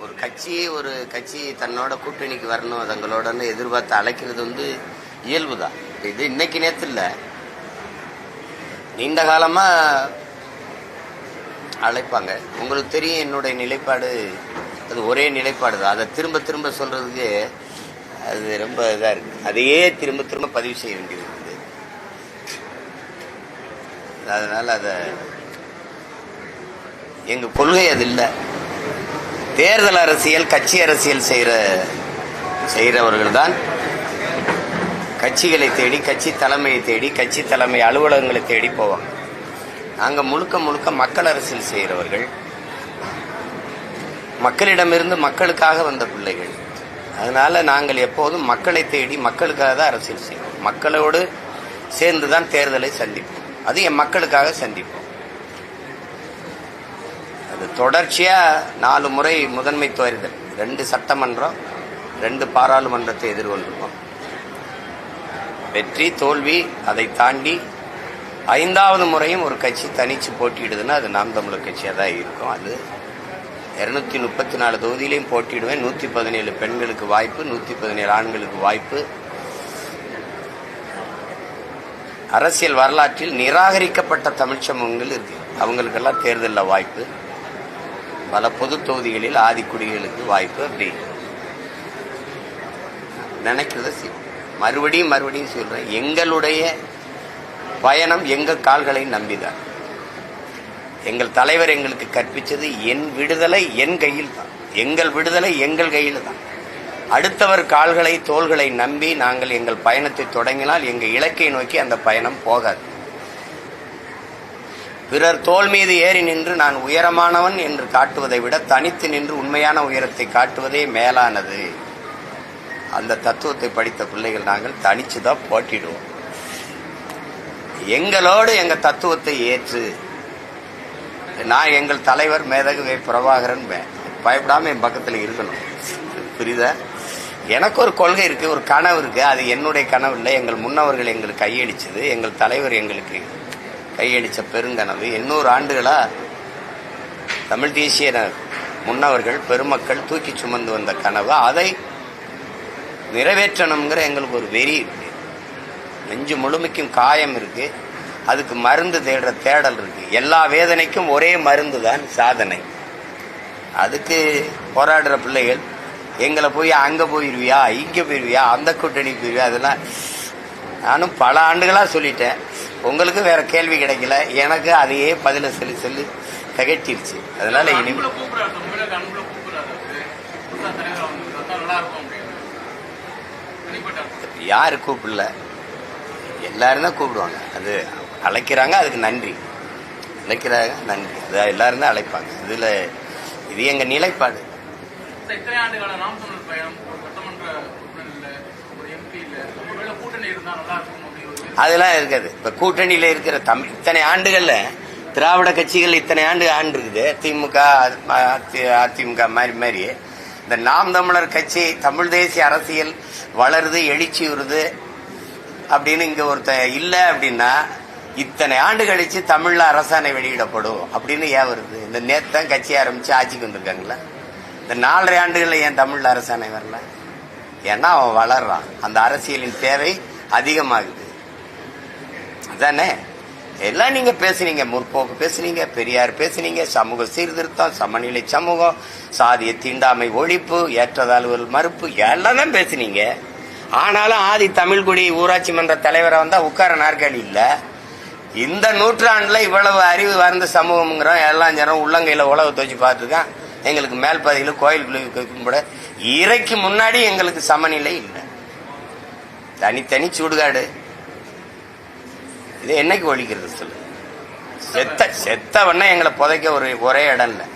ஒரு கட்சி தன்னோட கூட்டணிக்கு வரணும், தங்களோட எதிர்பார்த்து அழைக்கிறது இயல்பு தான். இது இன்னைக்கு நேரத்தில் இல்லை, நீண்ட காலமா அழைப்பாங்க. உங்களுக்கு தெரியும் என்னுடைய நிலைப்பாடு, அது ஒரே நிலைப்பாடு தான். அதை திரும்ப திரும்ப சொல்றதுக்கு அது ரொம்ப இதா இருக்கு. அதையே திரும்ப திரும்ப பதிவு செய்ய வேண்டியது இருக்குது. அதனால எங்க கொள்கை அது இல்லை. தேர்தல் அரசியல், கட்சி அரசியல் செய்கிறவர்கள் தான் கட்சிகளை தேடி, கட்சி தலைமையை தேடி, கட்சி தலைமை அலுவலகங்களை தேடி போவாங்க. நாங்க முழுக்க முழுக்க மக்கள் அரசியல் செய்கிறவர்கள், மக்களிடமிருந்து மக்களுக்காக வந்த பிள்ளைகள். அதனால நாங்கள் எப்போதும் மக்களை தேடி மக்களுக்காக தான் அரசியல் செய்வோம். மக்களோடு சேர்ந்து தான் தேர்தலை சந்திப்போம். அது என் மக்களுக்காக சந்திப்போம். அது தொடர்ச்சியா 4 முறை முதன்மை தேர்தல், 2 சட்டமன்றம், 2 பாராளுமன்றத்தை எதிர்கொண்டிருக்கோம். வெற்றி தோல்வி, அதை தாண்டி 5வது முறையும் ஒரு கட்சி தனிச்சு போட்டியிடுதுன்னா அது நாம் தமிழர் கட்சியாக தான் இருக்கும். அது 234 தொகுதியிலையும் போட்டியிடுவேன். 117 பெண்களுக்கு வாய்ப்பு, 117 ஆண்களுக்கு வாய்ப்பு. அரசியல் வரலாற்றில் நிராகரிக்கப்பட்ட தமிழ் சமூகங்கள் இருக்கு, அவங்களுக்கெல்லாம் தேர்தலில் வாய்ப்பு. பல பொது தொகுதிகளில் ஆதிக்குடிகளுக்கு வாய்ப்பு. அப்படி நினைக்கிறத மறுபடியும் சொல்றேன், எங்களுடைய பயணம் எங்கள் கால்களை நம்பிதான். எங்கள் தலைவர் எங்களுக்கு கற்பிச்சது என் விடுதலை என் கையில் தான், எங்கள் விடுதலை எங்கள் கையில் தான். அடுத்தவர் கால்களை தோள்களை நம்பி நாங்கள் எங்கள் பயணத்தை தொடங்கினால் எங்கள் இலக்கை நோக்கி அந்த பயணம் போகாது. பிறர் தோள் மீது ஏறி நின்று நான் உயரமானவன் என்று காட்டுவதை விட தனித்து நின்று உண்மையான உயரத்தை காட்டுவதே மேலானது. அந்த தத்துவத்தை படித்த பிள்ளைகள் நாங்கள் தனிச்சுதான் போட்டிடுவோம். எங்களோடு எங்க தத்துவத்தை ஏற்று, நான் எங்கள் தலைவர் மேதகு வே. பிரபாகரன் பயப்படாம என் பக்கத்தில் இருக்கணும். புரியுதா? எனக்கு ஒரு கொள்கை இருக்கு, ஒரு கனவு இருக்கு. அது என்னுடைய கனவு இல்லை, எங்கள் முன்னவர்கள் எங்களுக்கு கையடிச்சது, எங்கள் தலைவர் எங்களுக்கு கையடிச்ச பெருங்கனவு. 800 ஆண்டுகளா தமிழ் தேசிய முன்னவர்கள் பெருமக்கள் தூக்கி சுமந்து வந்த கனவு. அதை நிறைவேற்றணுங்கிற எங்களுக்கு ஒரு வெறி இருக்கு. நெஞ்சு முழுமைக்கும் காயம் இருக்கு, அதுக்கு மருந்து தேடுற தேடல் இருக்கு. எல்லா வேதனைக்கும் ஒரே மருந்து தான் சாதனை. அதுக்கு போராடுற பிள்ளைகள் எங்களை போய் அங்க போயிருவியா, இங்க போயிருவியா, அந்த கூட்டணி போயிருவியா, அதெல்லாம் நானும் பல ஆண்டுகளா சொல்லிட்டேன். உங்களுக்கு வேற கேள்வி கிடைக்கல, எனக்கு அதையே பதில சொல்லி திகட்டிருச்சு. அதனால யாரு கூப்பிடல, எல்லாரும் தான் கூப்பிடுவாங்க. அது அழைக்கிறாங்க, அதுக்கு நன்றி. அழைக்கிறாங்க, நன்றி. அது எல்லாரும் தான் அழைப்பாங்க. இது எங்க நிலைப்பாடு. அதெல்லாம் இருக்காது. இப்ப கூட்டணியில இருக்கிற இத்தனை ஆண்டுகள்ல திராவிட கட்சிகள் இத்தனை ஆண்டு இருக்குது. திமுக அதிமுக மாதிரி இந்த நாம் தமிழர் கட்சி தமிழ் தேசிய அரசியல் வளருது, எழுச்சி வருது அப்படின்னு இங்க ஒருத்தன் இல்ல அப்படின்னா, இத்தனை ஆண்டு கழிச்சு தமிழ்ல அரசாணை வெளியிடப்படும் அப்படின்னு ஏன் வருது? இந்த நேத்தான் கட்சி ஆரம்பிச்சு ஆட்சிக்கு வந்திருக்காங்களா? இந்த 4.5 ஆண்டுகள்ல ஏன் தமிழ்ல அரசாணை வரல? ஏன்னா அவன் வளர்றான், அந்த அரசியலின் தேவை அதிகமாகுது. அதானே எல்லாம் நீங்க பேசுனீங்க, முற்போக்கு பேசுனீங்க, பெரியார் பேசுனீங்க, சமூக சீர்திருத்தம், சமநிலை சமூகம், சாதிய தீண்டாமை ஒழிப்பு, ஏற்றத்தாழ்வுகள் மறுப்பு, எல்லாம் தான் பேசுனீங்க. ஆனாலும் ஆதி தமிழ்குடி ஊராட்சி மன்ற தலைவரை வந்தா உட்கார நாற்காலி இல்ல. இந்த நூற்றாண்டுல இவ்வளவு அறிவு வார்ந்த சமூகம்ங்கிறோம். எல்லாம் ஜனம் உள்ளங்கையில உழவு துவச்சு பார்த்துருக்கான். எங்களுக்கு மேல் பகுதியில் கோயில்களுக்கு இறைக்கு முன்னாடி எங்களுக்கு சமநிலை இல்லை, தனித்தனி சுடுகாடு. இது என்னைக்கு ஒழிக்கிறது சொல்லு? செத்தவண்ணா எங்களை புதைக்க ஒரே இடம் இல்லை,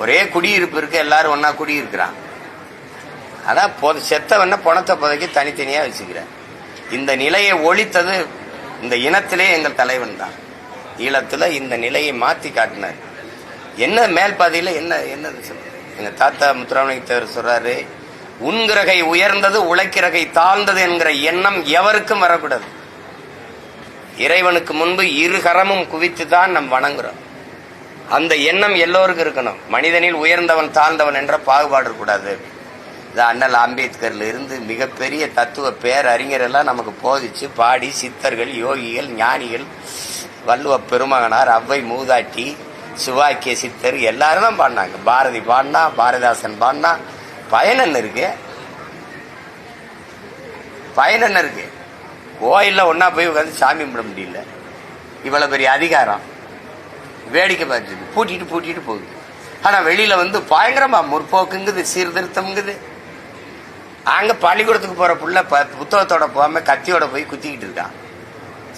ஒரே குடியிருப்பு இருக்கு, எல்லாரும் ஒன்னா குடியிருக்கிறான். அதான் செத்தவண்ண பணத்தை புதைக்க தனித்தனியா வச்சுக்கிறேன். இந்த நிலையை ஒழித்தது இந்த இனத்திலே எங்கள் தலைவன் தான். ஈழத்துல இந்த நிலையை மாத்தி காட்டினார். என்ன மேல் பாதையில என்னது சொல்ற? எங்க தாத்தா முத்துராமலிங்க தேவர் சொல்றாரு, உண்கிறகை உயர்ந்தது உழைக்கிறகை தாழ்ந்தது என்கிற எண்ணம் எவருக்கும் வரக்கூடாது. இறைவனுக்கு முன்பு 2 கரமும் குவித்துதான் நம் வணங்குறோம். அந்த எண்ணம் எல்லோருக்கும் இருக்கணும். மனிதனில் உயர்ந்தவன் தாழ்ந்தவன் என்ற பாகுபாடு இருக்கக்கூடாது. இது அண்ணல் அம்பேத்கர்ல இருந்து மிகப்பெரிய தத்துவ பேரறிஞர் எல்லாம் நமக்கு போதிச்சு பாடி, சித்தர்கள், யோகிகள், ஞானிகள், வள்ளுவ பெருமகனார், அவ்வை மூதாட்டி, சிவாக்கிய சித்தர் எல்லாரும் தான் பாடினாங்க. பாரதி பாடினா, பாரதிதாசன் பாடினா. பயன் என்ன இருக்கு? பயன் என்ன இருக்கு? கோயில்ல ஒன்னா போய் உட்காந்து சாமி கும்பிட முடியல. இவ்வளவு பெரிய அதிகாரம் வேடிக்கை பார்த்துட்டு பூட்டிட்டு போகுது. ஆனா வெளியில வந்து பயங்கரமா முற்போக்குங்குது, சீர்திருத்தம்ங்குது. அங்க பள்ளிக்கூடத்துக்கு போற புள்ள புத்தகத்தோட போகாம கத்தியோட போய் குத்திக்கிட்டு இருக்கான்.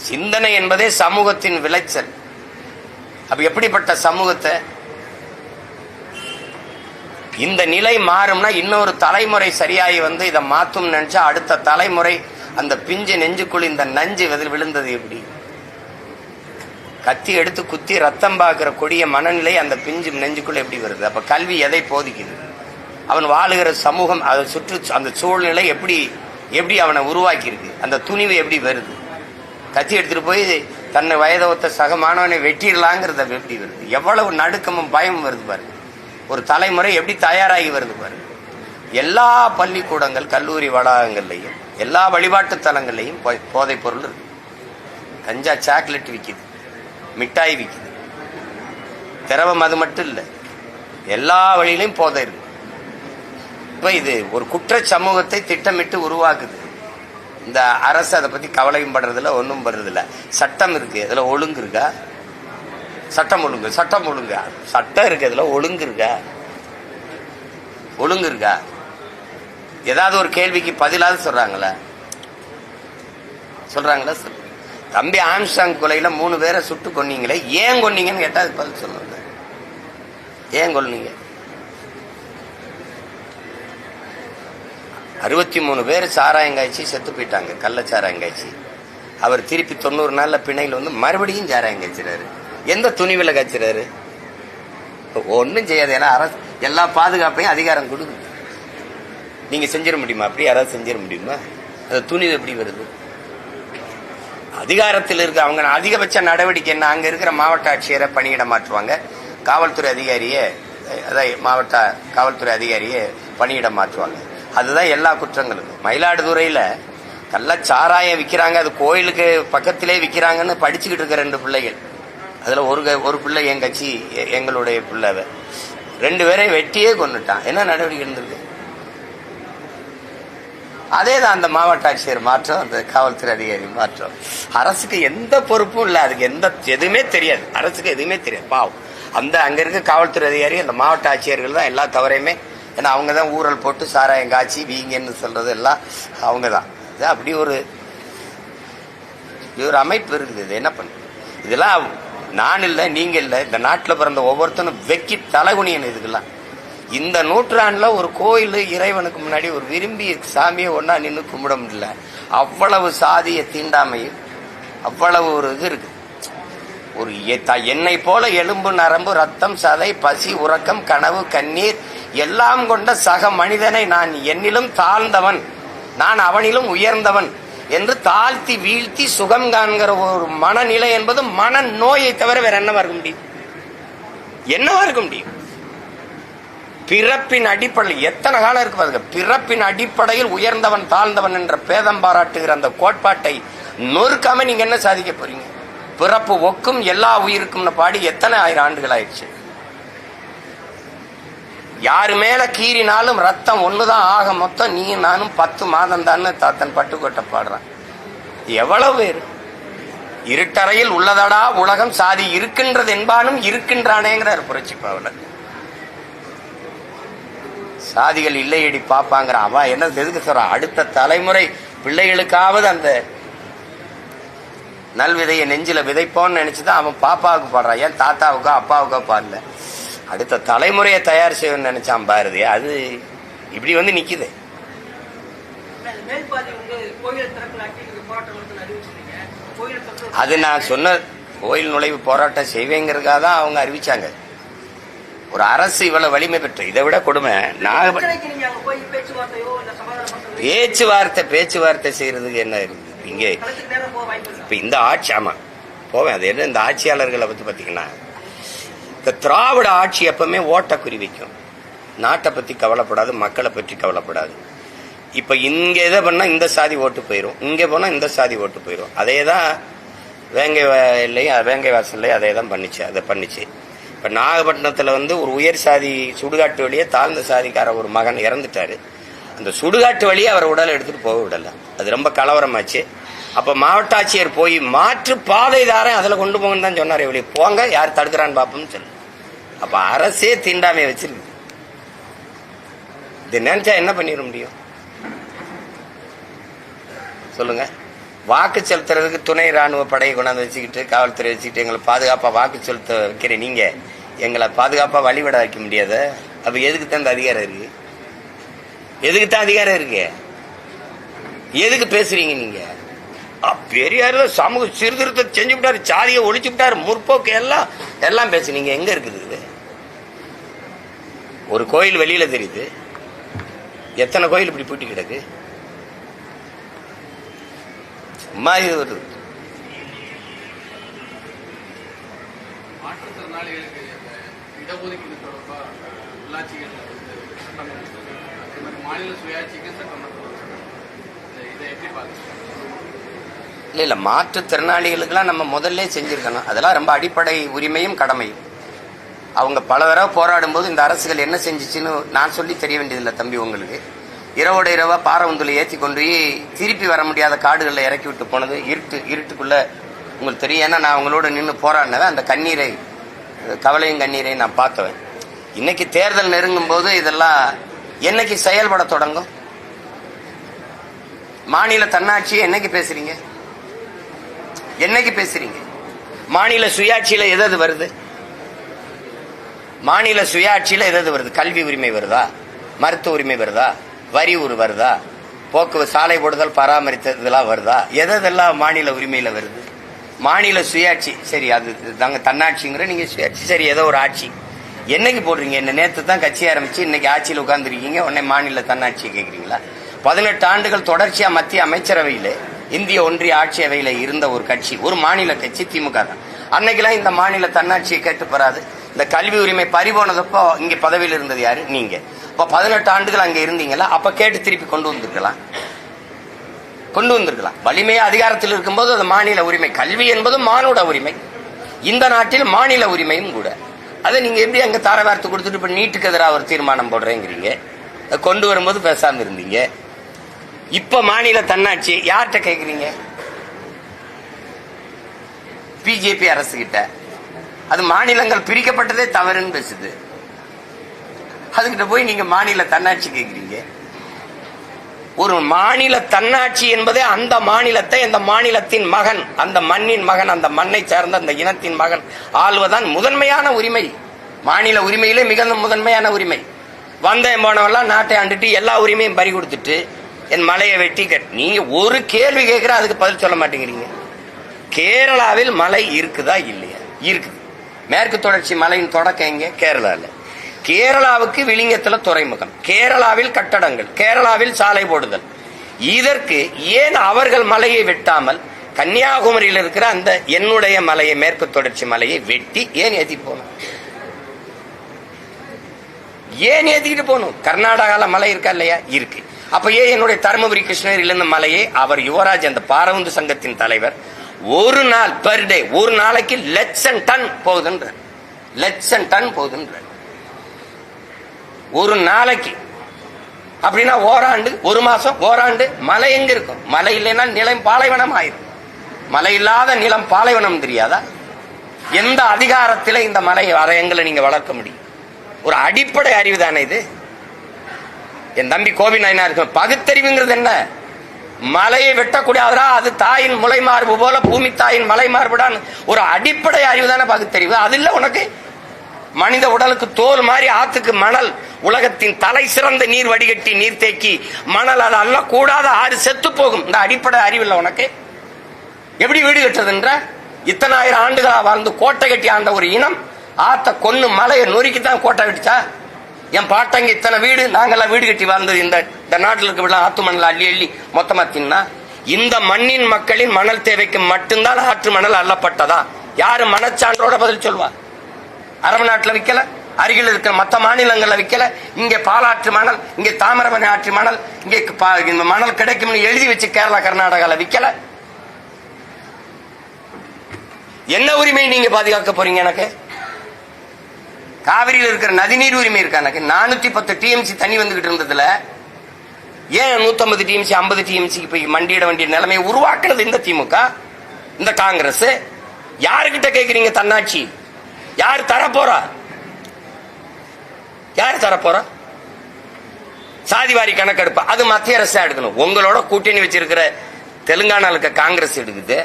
சிந்தனை என்பதே சமூகத்தின் விளைச்சல். அப்ப எப்படிப்பட்ட சமூகத்தை? இந்த நிலை மாறும்னா இன்னொரு தலைமுறை சரியாகி வந்து இதை மாத்தும் நினைச்சா அடுத்த தலைமுறை அந்த பிஞ்சு நெஞ்சுக்குள் இந்த நஞ்சு விழுந்தது எப்படி? கத்தி எடுத்து குத்தி ரத்தம் பார்க்கிற கொடிய மனநிலை அந்த பிஞ்சு நெஞ்சுக்குள்ள எப்படி வருது? அப்ப கல்வி எதை போதிக்குது? அவன் வாழுகிற சமூகம், அதை சுற்று அந்த சூழ்நிலை எப்படி அவனை உருவாக்கி இருக்கு? அந்த துணிவு எப்படி வருது? கத்தி எடுத்துட்டு போய் தன்னை வயதை ஒத்த சக மாணவனை வெட்டிடலாங்கிறத எப்படி வருது? எவ்வளவு நடுக்கமும் பயமும் வருது பாருங்க. ஒரு தலைமுறை எப்படி தயாராகி வருது பாருங்க. எல்லா பள்ளிக்கூடங்கள், கல்லூரி வளாகங்கள்லையும், எல்லா வழிபாட்டு தலங்கள்லையும் போதைப் பொருள் இருக்கு. கஞ்சா, சாக்லேட் விற்கிது, மிட்டாய் விற்கிது. திரவம் அது மட்டும் இல்லை, எல்லா வழியிலையும் போதை இருக்கு. இப்ப இது ஒரு குற்ற சமூகத்தை திட்டமிட்டு உருவாக்குது. இந்த அரசு அதை பத்தி கவலையும் படுறதில்ல, ஒன்றும் படுறதில்ல. சட்டம் இருக்கு, அதுல ஒழுங்கு இருக்கா? சட்டம் ஒழுங்கா? சட்டம் இருக்கு, அதுல ஒழுங்கு இருக்கா? ஏதாவது ஒரு கேள்விக்கு பதிலாவது சொல்றாங்களா? தம்பி ஆம்ஸ்டாங் கொலையில 3 பேரை சுட்டு கொன்னீங்களே, ஏன் கொன்னீங்கன்னு கேட்டா அது பதில் சொல்லுங்க. ஏன் கொன்னீங்க? 63 பேர் சாராயங்காய்ச்சி செத்து போயிட்டாங்க, கள்ளச்சாராயங்காய்ச்சி. அவர் திருப்பி 90 நாள்ல பிணையில் வந்து மறுபடியும் சாராயம் காய்ச்சிறாரு. எந்த துணிவில் காய்ச்சிறாரு? ஒன்னும் செய்யாது. ஏன்னா அரசு எல்லா பாதுகாப்பையும் அதிகாரம் கொடுக்குது. நீங்க செஞ்சிட முடியுமா? அப்படி யாராவது செஞ்சிட முடியுமா? அந்த துணிவு எப்படி வருது? அதிகாரத்தில் இருக்க அவங்க அதிகபட்ச நடவடிக்கை என்ன? அங்க இருக்கிற மாவட்ட ஆட்சியரை பணியிட மாற்றுவாங்க, காவல்துறை அதிகாரியை, அதாவது மாவட்ட காவல்துறை அதிகாரியை பணியிட மாற்றுவாங்க. அதுதான் எல்லா குற்றங்களும். மயிலாடுதுறையில கள்ளச்சாராயம் விற்கிறாங்க, அது கோயிலுக்கு பக்கத்திலே விற்கிறாங்கன்னு படிச்சுக்கிட்டு இருக்க 2 பிள்ளைகள். அதுல ஒரு பிள்ளை என் கட்சி, எங்களுடைய பிள்ளை. 2 பேரை வெட்டியே கொண்டுட்டான். என்ன நடவடிக்கை இருந்திருக்கு? அதே தான் அந்த மாவட்ட ஆட்சியர் மாற்றம், அந்த காவல்துறை அதிகாரி மாற்றம். அரசுக்கு எந்த பொறுப்பும் இல்லை, அதுக்கு எதுவுமே தெரியாது. அரசுக்கு எதுவுமே தெரியாது. பாவம் அந்த அங்க இருக்க காவல்துறை அதிகாரி, அந்த மாவட்ட ஆட்சியர்கள் தான் எல்லா தவறையுமே. ஏன்னா அவங்க தான் ஊழல் போட்டு சாராயம் காய்ச்சி வீங்கன்னு சொல்றது எல்லாம் அவங்க தான். அப்படி ஒரு அமைப்பு இருக்குது. என்ன பண்ண? இதெல்லாம் நான் இல்லை, நீங்க இல்லை, இந்த நாட்டில் பிறந்த ஒவ்வொருத்தனும் வெக்கி தலைகுனியன். இதுக்கெல்லாம் இந்த நூற்றாண்டுல ஒரு கோயில் இறைவனுக்கு முன்னாடி ஒரு விரும்பிய சாமியை ஒன்னா நின்று கும்பிட முடியல. அவ்வளவு சாதிய தீண்டாமையும் அவ்வளவு ஒரு இது இருக்கு. ஒரு என்னை போல எலும்பு, நரம்பு, ரத்தம், சதை, பசி, உறக்கம், கனவு, கண்ணீர் எல்லாம் கொண்ட சக மனிதனை நான் என்னிலும் தாழ்ந்தவன், நான் அவனிலும் உயர்ந்தவன் என்று தாழ்த்தி வீழ்த்தி சுகம் காண்கிற ஒரு மனநிலை என்பது மன நோயை தவிர வேற என்னவா இருக்க முடியும்? என்னவா இருக்க முடியும்? பிறப்பின் அடிப்படையில் எத்தனை காலம் இருக்கு பாருங்க. பிறப்பின் அடிப்படையில் உயர்ந்தவன் தாழ்ந்தவன் என்ற பேதம் பாராட்டுகிற அந்த கோட்பாட்டை நொறுக்காம நீங்க என்ன சாதிக்க போறீங்க? பிறப்பு ஒக்கும் எல்லா உயிருக்கும் பாடி எத்தனை ஆயிரம் ஆண்டுகள் ஆயிடுச்சு. யாரு மேல கீறினாலும் ரத்தம் ஒண்ணுதான் ஆக மொத்தம் நீ நானும் 10 மாதம் தான் தாத்தன் பட்டுக்கோட்டை பாடுறான். எவ்வளவு பேர் இருட்டறையில் உள்ளதடா உலகம், சாதி இருக்கின்றது என்பானும் இருக்கின்றானேங்கிறார் புரட்சி பாவலர். சாதிகள் இல்லையடி பாப்பாங்கிற அவன் என்ன எதுக்கு சொல்றான்? அடுத்த தலைமுறை பிள்ளைகளுக்காவது அந்த நல்விதையை நெஞ்சில விதைப்போன்னு நினைச்சுதான் அவன் பாப்பாவுக்கு பாடுறான். ஏன் தாத்தாவுக்கோ அப்பாவுக்கோ பாடல? அடுத்த தலைமுறையை தயார் செய்யணும்னு நினைச்சான் பாரதி. அது இப்படி வந்து நிக்குது. அது நான் சொன்ன கோயில் நுழைவு போராட்டம் செய்வேங்கிறதுக்காக தான் அவங்க அறிவிச்சாங்க. ஒரு அரசு இவ்வளவு வலிமை பெற்ற, இதை விட கொடுமை பேச்சுவார்த்தை செய்யறதுக்கு என்ன இருக்குது இங்கே? இப்ப இந்த ஆட்சி, ஆமா போவேன். அது என்ன, இந்த ஆட்சியாளர்களை பத்தி பாத்தீங்கன்னா இந்த திராவிட ஆட்சி எப்பவுமே ஓட்ட குறி வைக்கும். நாட்டை பத்தி கவலைப்படாது, மக்களை பற்றி கவலைப்படாது. இப்ப இங்க எதை பண்ணா இந்த சாதி ஓட்டு போயிடும், இங்க போனா இந்த சாதி ஓட்டு போயிடும். அதேதான் வேங்கை வாசல்லையும் அதே தான் பண்ணிச்சு. இப்ப நாகப்பட்டினத்துல ஒரு உயர் சாதி சுடுகாட்டு வழியே தாழ்ந்த சாதிக்கார ஒரு மகன் இறந்துட்டாரு. அந்த சுடுகாட்டு வழியே அவர் உடலை எடுத்துட்டு போக விடல. அது ரொம்ப கலவரமாச்சு. அப்ப மாவட்ட ஆட்சியர் போய் மாற்று பாதை தாரேன் அதுல கொண்டு போங்கன்னு தான் சொன்னார். வெளியே போங்க, யார் தடுக்கிறான்னு பாப்போம்னு சொல்லு. அப்ப அரசே தீண்டாமையை வச்சிருக்கு. இது நினைச்சா என்ன பண்ணிட முடியும் சொல்லுங்க? வாக்கு செலுத்துறதுக்கு துணை ராணுவ படையை கொண்டாந்து வச்சுக்கிட்டு, காவல்துறை வச்சுக்கிட்டு எங்களை பாதுகாப்பா வாக்கு செலுத்த வைக்கிற நீங்க எங்களை பாதுகாப்பா வழிபட வைக்க முடியாத? அப்ப எதுக்கு தான் இந்த அதிகாரம் இருக்கு? எதுக்கு தான் அதிகாரம் இருக்கு? எதுக்கு பேசுறீங்க நீங்க? பெரியார் சமூக சீர்திருத்தம் செஞ்சு விட்டாரு, சாதியை ஒழிச்சு விட்டாரு, முற்போக்கு எல்லாம் பேசுனீங்க. எங்க இருக்குது? ஒரு கோயில் வெளியில தெரியுது, எத்தனை கோயில் இப்படி பூட்டி கிடக்கு? சும்மா இது வருது. இல்ல மாற்றுத்திறனாளிகளுக்கெல்லாம் நம்ம முதல்ல செஞ்சிருக்கணும். அதெல்லாம் ரொம்ப அடிப்படை உரிமையும் கடமையும். அவங்க பல தடவை போராடும் போது இந்த அரசுகள் என்ன செஞ்சிச்சுன்னு நான் சொல்லி தெரிய வேண்டியதில்லை தம்பி. உங்களுக்கு இரவோட இரவா பாரவுந்துல ஏற்றி கொண்டு திருப்பி வர முடியாத காடுகளில் இறக்கி விட்டு போனது இருட்டுக்குள்ள உங்களுக்கு தெரியும். ஏன்னா நான் அவங்களோட நின்று போராடினதை அந்த கண்ணீரை, கவலையும் கண்ணீரையும் நான் பார்த்தவன். இன்னைக்கு தேர்தல் நெருங்கும் போது இதெல்லாம் என்னைக்கு செயல்பட தொடங்கும்? மாநில தன்னாட்சியை என்னைக்கு பேசுறீங்க? என்னைக்கு பேசுறீங்க? மாநில சுயாட்சியில எதாவது வருது? மாநில சுயாட்சியில எதாவது வருது? கல்வி உரிமை வருதா? மருத்துவ உரிமை வருதா? வரி வருதா? போக்குவரத்து சாலை போடுதல் பராமரித்தல் இதெல்லாம் வருதா? எதெல்லாம் மாநில உரிமையில வருது? மாநில சுயாட்சி சரி, அது தாங்க தன்னாட்சிங்கிற. நீங்க சுயாட்சி சரி, ஏதோ ஒரு ஆட்சி என்னைக்கு போடுறீங்க? என்ன நேற்று தான் கட்சி ஆரம்பிச்சு இன்னைக்கு ஆட்சியில் உட்கார்ந்துருக்கீங்க, உடனே மாநில தன்னாட்சியை கேட்குறீங்களா? 18 ஆண்டுகள் தொடர்ச்சியா மத்திய அமைச்சரவையில இந்திய ஒன்றிய ஆட்சி அவையில இருந்த ஒரு கட்சி, ஒரு மாநில கட்சி திமுக தான். அன்னைக்கெல்லாம் இந்த மாநில தன்னாட்சியை கேட்டு பெறாது. இந்த கல்வி உரிமை பறிபோனதப்போ இங்க பதவியில் இருந்தது யாரு? நீங்க. இப்ப 18 ஆண்டுகள் அங்க இருந்தீங்களா? அப்ப கேட்டு திருப்பி கொண்டு வந்திருக்கலாம். வலிமையா அதிகாரத்தில் இருக்கும்போது அது மாநில உரிமை. கல்வி என்பது மானுட உரிமை, இந்த நாட்டில் மாநில உரிமையும் கூட. அதை நீங்க எப்படி அங்க தாரவார்த்து கொடுத்துட்டு இப்ப நீட்டுக்கு எதிராக ஒரு தீர்மானம் போடுறேங்கிறீங்க? கொண்டு வரும்போது பேசாம இருந்தீங்க. இப்ப மாநில தன்னாட்சி யார்கிட்ட கேக்குறீங்க? பிஜேபி அரசு கிட்ட. அது மாநிலங்கள் பிரிக்கப்பட்டதே தவறுன்னு பேசுது. அதுகிட்ட போய் நீங்க மாநில தன்னாட்சி கேக்குறீங்க. ஒரு மாநில தன்னாட்சி என்பதே அந்த மாநிலத்தை, அந்த மாநிலத்தின் மகன், அந்த மண்ணின் மகன், அந்த மண்ணை சார்ந்த அந்த இனத்தின் மகன் ஆள்வதான் முதன்மையான உரிமை. மாநில உரிமையிலே மிக முதன்மையான உரிமை. வந்தேன் போனவெல்லாம் நாட்டை ஆண்டுட்டு எல்லா உரிமையும் பறி கொடுத்துட்டு என் மலையை வெட்டி நீங்க ஒரு கேள்வி கேட்கிற அதுக்கு பதில் சொல்ல மாட்டேங்கிறீங்க. கேரளாவில் மலை இருக்குதா இல்லையா? இருக்குது. மேற்கு தொடர்ச்சி மலையின் தொடக்கம் எங்க? கேரளாவில். கேரளாவுக்கு விளிங்கத்துல துறைமுகம், கேரளாவில் கட்டடங்கள், கேரளாவில் சாலை போடுதல். இதற்கு ஏன் அவர்கள் மலையை வெட்டாமல் கன்னியாகுமரியில் இருக்கிற அந்த என்னுடைய மலையை, மேற்கு தொடர்ச்சி மலையை வெட்டி ஏன் ஏத்தி போகணும்? ஏன் ஏத்திக்கிட்டு போகணும்? கர்நாடகால மலை இருக்கா இல்லையா? இருக்கு. அப்ப ஏன் என்னுடைய தருமபுரி கிருஷ்ணகிரியில இருந்த மலையை அவர் யுவராஜ், அந்த பாரவுந்து சங்கத்தின் தலைவர், ஒரு நாள் பெர் டே, ஒரு நாளைக்கு லட்சம் டன் போகுதுன்ற, லட்சம் டன் போகுதுன்ற ஒரு நாளைக்கு. அப்படின்னா ஓராண்டு, ஒரு மாசம், ஓராண்டு மழை எங்க இருக்கும்? மழை இல்லைன்னா நிலம் பாலைவனம் ஆயிரும். மழை இல்லாத நிலம் பாலைவனம் தெரியாதா? எந்த அதிகாரத்தில் இந்த மலை வரையங்களை நீங்க வளர்க்க முடியும்? ஒரு அடிப்படை அறிவு தானே இது. என் தம்பி கோபி நாயனா இருக்கு. பகுத்தறிவுங்கிறது என்ன? மலையை வெட்டக்கூடாதா, அது தாயின் முளை மார்பு போல பூமி தாயின் மலை மார்புடான் ஒரு அடிப்படை அறிவு தானே பகுத்தறிவு. அது இல்ல உனக்கு? மனித உடலுக்கு தோல் மாதிரி ஆத்துக்கு மணல், உலகத்தின் தலை சிறந்த நீர் வடிகட்டி நீர் தேக்கி மணல், அது அல்ல கூடாத ஆறு செத்து போகும். இந்த அடிப்படை அறிவு இல்ல உனக்கு? எப்படி வீடு கட்டுறதுன்ற? இத்தனை ஆயிரம் ஆண்டுகளா வாழ்ந்து கோட்டை கட்டி ஆண்ட ஒரு இனம் ஆத்த கொன்னு மலையை நொறுக்கித்தான் கோட்டை கட்டிச்சா? என் பாட்டங்க இத்தனை வீடு, நாங்கெல்லாம் வீடு கட்டி வாழ்ந்தது இந்த நாட்டில் இருக்க ஆத்து மணல் அள்ளி அள்ளி மொத்தமா தின்னா. இந்த மண்ணின் மக்களின் மணல் தேவைக்கு மட்டும்தான் ஆற்று மணல் அள்ளப்பட்டதா? யாரு மனச்சான்றோட பதில் சொல்வா? அரபு நாட்டுல விக்கல, அருகில் இருக்கிற மற்ற மாநிலங்கள்ல விக்கல. இங்க பாலாற்று மணல், இங்க தாமிரபரணி ஆற்று மணல், இங்க மணல் கிடைக்கும் எழுதி வச்சு கேரளா கர்நாடகால விக்கல. என்ன உரிமை நீங்க பாதுகாக்க போறீங்க? எனக்கு காவிரியில் இருக்கிற நதிநீர் உரிமை இருக்கா? எனக்கு 410 டிஎம்சி தண்ணி வந்துகிட்டு இருந்ததுல ஏன் 150 டிஎம்சி 50 டிஎம்சிக்கு போய் மண்டியிட வேண்டிய நிலைமையை உருவாக்குறது இந்த திமுக, இந்த காங்கிரஸ். யாருக்கிட்ட கேட்கறீங்க தன்னாட்சி? யார் தரப்போறா? யார் தரப்போறா? சாதிவாரி கணக்கெடுப்பு அது மத்திய அரசு எடுக்கணும். உங்களோட கூட்டணி வச்சிருக்கிற தெலுங்கானால இருக்க காங்கிரஸ் எடுக்குது,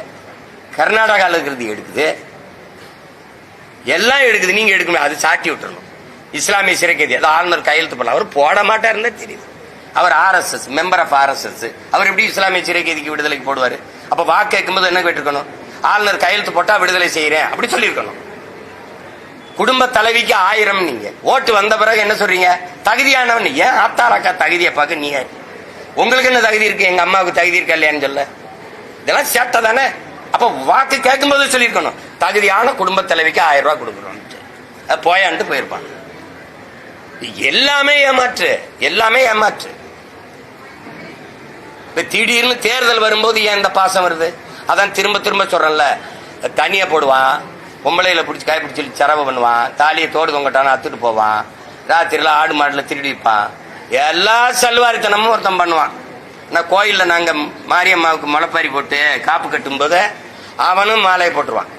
கர்நாடகாவில் இருக்கிறது எடுக்குது, எல்லாம் எடுக்குது. நீங்க எடுக்கணும், அது சாட்டி விட்டுறணும். இஸ்லாமிய சிறைக்கைதி அது ஆளுநர் கையெழுத்து பண்ண, அவர் போட மாட்டாருன்னு தெரியுது. அவர் RSS மெம்பர் ஆஃப் RSS, அவர் எப்படி இஸ்லாமிய சிறைக்கைதிக்கு விடுதலைக்கு போடுவாரு? அப்ப வாக்கு கேட்கும்போது என்ன கேட்டிருக்கணும்? ஆளுநர் கையெழுத்து போட்டா விடுதலை செய்யறேன் அப்படி சொல்லியிருக்கணும். குடும்ப தலைவிக்கு 1000 நீங்க ஓட்டு வந்த பிறகு என்ன சொல்றீங்க? தகுதியானவன். ஏன் ஆத்தாரக்கா தகுதியை பார்க்க நீங்க, உங்களுக்கு என்ன தகுதி இருக்கு? எங்க அம்மாவுக்கு தகுதி இருக்கா இல்லையான்னு சொல்ல, இதெல்லாம் சேட்டை தானே. அப்ப வாக்கு கேட்கும் போது சொல்லியிருக்கணும், தகுதியான குடும்ப தலைவிக்கு 1000 ரூபாய் கொடுக்கணும். போயான்ட்டு போயிருப்பாங்க. எல்லாமே ஏமாற்று, எல்லாமே ஏமாற்று. திடீர்னு தேர்தல் வரும்போது ஏன் இந்த பாசம் வருது? அதான் திரும்ப திரும்ப சொல்றேன்ல, தனியா போடுவான், பொம்பளையில பிடிச்சி காய பிடிச்சி செலவு பண்ணுவான், தாலியை தோடு தொங்கட்டான அத்துட்டு போவான், ராத்திரில ஆடு மாடுல திருடிப்பான், எல்லா சல்வாரித்தனமும் ஒருத்தன் பண்ணுவான். நான் கோயில்ல நாங்க மாரியம்மாவுக்கு முளைப்பாரி போட்டு காப்பு கட்டும் போது அவனும் மாலையை போட்டுருவான்,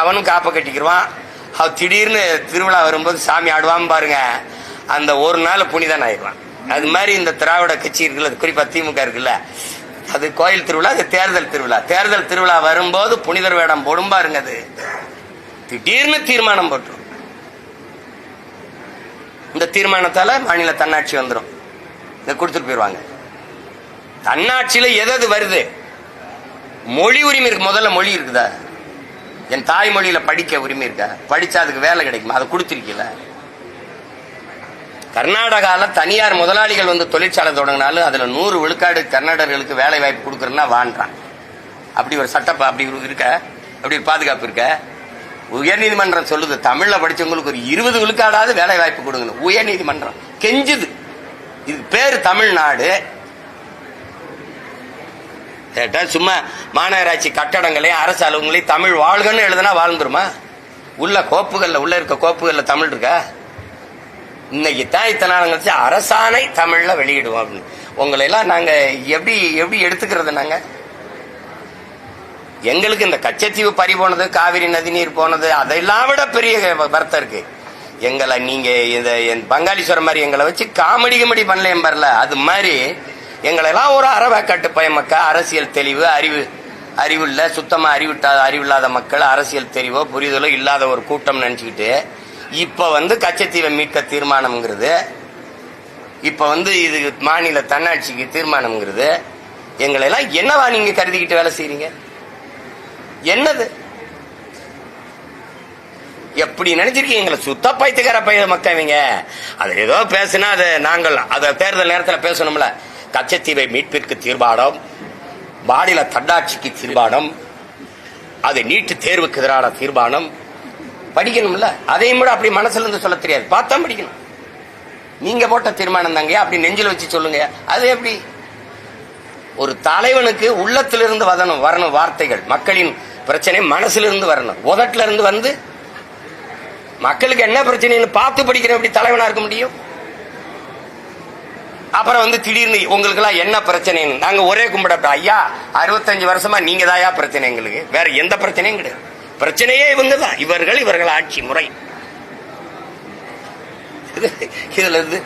அவனும் காப்பை கட்டிக்கிடுவான். திடீர்னு திருவிழா வரும்போது சாமி ஆடுவான் பாருங்க, அந்த ஒரு நாள் புனிதன் ஆயிடுவான். அது மாதிரி இந்த திராவிட கட்சி இருக்குல்ல, குறிப்பா திமுக இருக்குல்ல, அது கோயில் திருவிழா, அது தேர்தல் திருவிழா. தேர்தல் திருவிழா வரும்போது புனிதர் வேடம் போடும் பாருங்க, அது திடீர்னு தீர்மானம் போட்டுரும். இந்த தீர்மானத்தால மாநில தன்னாட்சி வந்துடும், இதை கொடுத்துட்டு போயிருவாங்க. தன்னாட்சியில எது வருது? மொழி உரிமை இருக்கு. முதல்ல மொழி இருக்குதா? என் தாய்மொழியில படிக்க உரிமை இருக்கா? படிச்சா அதுக்கு வேலை கிடைக்குமா? அதை கொடுத்துருக்கீல. கர்நாடகால தனியார் முதலாளிகள் வந்து தொழிற்சாலை தொடங்கினாலும் அதுல 100 விழுக்காடு கர்நாடகர்களுக்கு வேலை வாய்ப்பு கொடுக்கறதுனா வாண்டான். அப்படி ஒரு சட்டம் அப்படி இருக்க, அப்படி ஒரு பாதுகாப்பு இருக்க. உயர்நீதிமன்றம் சொல்லுது, தமிழ்ல படிச்சவங்களுக்கு ஒரு 20 விழுக்காடாவது வேலை வாய்ப்பு கொடுக்கணும். உயர்நீதிமன்றம் கெஞ்சுது. இது பேரு தமிழ்நாடு. சும்மா மாநகராட்சி கட்டடங்களே அரசு அலுவலகங்களே தமிழ் வாழ்கன்னு எழுதுனா வாழ்ந்துருமா? உள்ள கோப்புகள்ல, உள்ள இருக்க கோப்புகள்ல தமிழ் இருக்கா? இன்னைக்கு தான் இத்தனை கழிச்சு அரசாணை தமிழ்ல வெளியிடுவோம் அப்படின்னு. உங்களை எல்லாம் நாங்க எப்படி எப்படி எடுத்துக்கிறது? நாங்க எங்களுக்கு இந்த கச்சத்தீவு பறி போனது, காவிரி நதி நீர் போனது, அதெல்லாம் விட பெரிய வருத்தம் இருக்கு. எங்களை நீங்க இந்த பங்காளீஸ்வரம் மாதிரி எங்களை வச்சு காமெடி பண்ணலையும் வரல. அது மாதிரி எங்களை எல்லாம் ஒரு அறவேக்காட்டு பயமக்கா, அரசியல் தெளிவு அறிவு இல்ல, சுத்தமா அறிவில்லாத மக்கள், அரசியல் தெளிவோ புரிதலோ இல்லாத ஒரு கூட்டம் நினைச்சுக்கிட்டு இப்ப வந்து கச்சத்தீவை மீட்க தீர்மானம்ங்கிறது, இப்ப வந்து இது மாநில தன்னாட்சிக்கு தீர்மானம்ங்கிறது, எங்களை எல்லாம் என்னவா நீங்க கருதிக்கிட்டு வேலை செய்றீங்க? என்னது எப்படி நினைச்சிருக்கீங்க? எங்களை சுத்த பைத்துக்கார மக்கவங்க. அது ஏதோ பேசுனா அது நாங்கள் அதை தேர்தல் நேரத்தில் பேசணும்ல. கச்சத்தீவை மீட்பிற்கு தீர்மானம், மாநில தன்னாட்சிக்கு தீர்மானம், அது நீட்டு தேர்வுக்கு எதிரான தீர்மானம் படிக்கணும்ல. அதையும் கூட அப்படி மனசுல இருந்து சொல்ல தெரியாது, பார்த்தா படிக்கணும். நீங்க போட்ட தீர்மானம் தாங்க அப்படி நெஞ்சில் வச்சு சொல்லுங்க. அது எப்படி? ஒரு தலைவனுக்கு உள்ளத்திலிருந்து வரணும் வார்த்தைகள். மக்களின் பிரச்சனை மனசிலிருந்து வரணும், உதட்டுல இருந்து வந்து மக்களுக்கு என்ன பிரச்சனைன்னு பார்த்து படிக்கிற எப்படி தலைவனா இருக்க முடியும்? அப்புறம் வந்து திடீர்னு உங்களுக்கு எல்லாம் என்ன பிரச்சனைன்னு நாங்க ஒரே கும்பிட, ஐயா 65 வருஷமா நீங்க தாயா பிரச்சனை, எங்களுக்கு வேற எந்த பிரச்சனையும் கிடையாது. பிரச்சனையே இவங்க தான், இவர்கள் ஆட்சி முறை. இதுல இருந்து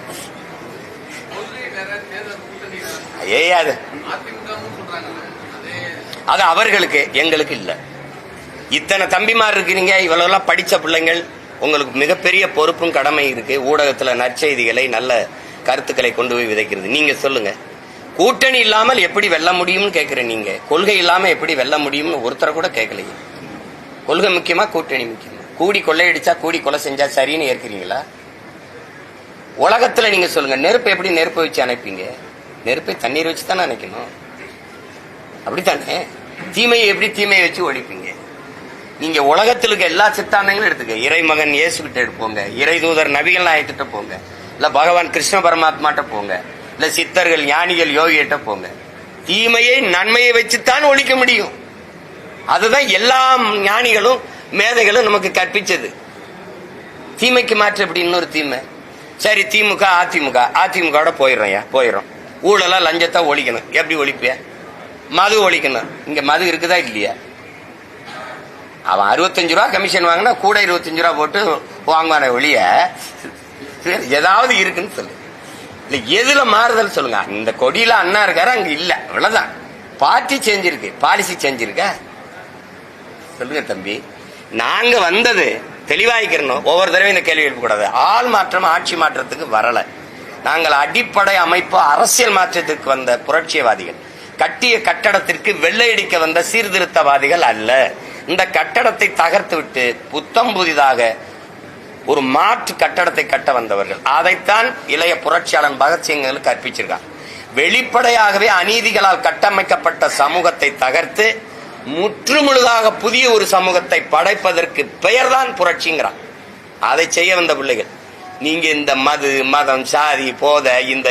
அது அவர்களுக்கு, எங்களுக்கு இல்ல. இத்தனை தம்பிமார் இருக்கிறீங்க, இவ்வளவு படிச்ச பிள்ளைங்கள், உங்களுக்கு மிகப்பெரிய பொறுப்பும் கடமை இருக்கு. ஊடகத்துல நற்செய்திகளை, நல்ல கருத்துக்களை கொண்டு போய் விதைக்கிறது. நீங்க சொல்லுங்க, கூட்டணி இல்லாமல் எப்படி வெல்ல முடியும்னு கேட்கிறேன். நீங்க கொள்கை இல்லாம எப்படி வெல்ல முடியும்னு ஒருத்தரை கூட கேட்கலையே. கொள்கை முக்கியமா, கூட்டணி முக்கியமா? கூடி கொள்ளையடிச்சா, கூடி கொலை செஞ்சா சரின்னு ஏற்கிறீங்களா? உலகத்துல நீங்க சொல்லுங்க, நெருப்பை எப்படி நெருப்பை வச்சு அணைப்பீங்க? நெருப்பை தண்ணீர் வச்சு தானே அணைக்கணும், அப்படித்தானே? தீமையை எப்படி தீமையை வச்சு ஒழிப்பீங்க? நீங்க உலகத்தில் இருக்க எல்லா சித்தாந்தங்களும் எடுத்துக்க. இறைமகன் இயேசுகிட்ட போங்க, இறை தூதர் நபிகள் நாயகிட்ட போங்க, இல்ல பகவான் கிருஷ்ண பரமாத்மாட்ட போங்க, இல்ல சித்தர்கள் ஞானிகள் யோகிகிட்ட போங்க. தீமையை நன்மையை வச்சுத்தான் ஒழிக்க முடியும். அதுதான் எல்லா ஞானிகளும் மேதைகளும் நமக்கு கற்பிச்சது. தீமைக்கு மாற்று எப்படி இன்னொரு தீமை? சரி, திமுக அதிமுக போயிடும். ஊழலா லஞ்சத்தை ஒழிக்கணும். எப்படி ஒழிப்பிய? மது ஒழிக்கணும். இங்க மது இருக்குதா இல்லையா? அவன் 65 ரூபா கமிஷன் வாங்கினா கூட 25 ரூபா போட்டு வாங்குவான ஒழிய ஏதாவது இருக்குன்னு சொல்லு. இல்ல எதுல மாறுதல் சொல்லுங்க. இந்த கொடியில அண்ணா இருக்காரு, அங்க இல்ல, அவ்வளவுதான். பார்ட்டி செஞ்சிருக்கு, பாலிசி செஞ்சிருக்க. சொல்லுங்க தம்பி, நாங்க வந்தது தெளிவாய்க்கிறோம். ஒவ்வொரு தடவை இந்த கேள்வி எழுப்பக்கூடாது. ஆள் மாற்றம் ஆட்சி மாற்றத்துக்கு வரல. நாங்கள் அடிப்படை அமைப்பு அரசியல் மாற்றத்திற்கு வந்த புரட்சியவாதிகள், கட்டிய கட்டடத்திற்கு வெள்ளையடிக்க வந்த சீர்திருத்தவாதிகள் அல்ல. இந்த கட்டடத்தை தகர்த்து விட்டு புத்தம் புதிதாக ஒரு மாற்று கட்டடத்தை கட்ட வந்தவர்கள். அதைத்தான் இளைய புரட்சியாளன் பகத்சிங் கற்பிச்சிருக்கான். வெளிப்படையாகவே அநீதிகளால் கட்டமைக்கப்பட்ட சமூகத்தை தகர்த்து முற்றுமுழுதாக புதிய ஒரு சமூகத்தை படைப்பதற்கு பெயர்தான் புரட்சிங்கிறான். அதை செய்ய வந்த பிள்ளைகள். நீங்க இந்த மது, மதம், சாதி, போதை, இந்த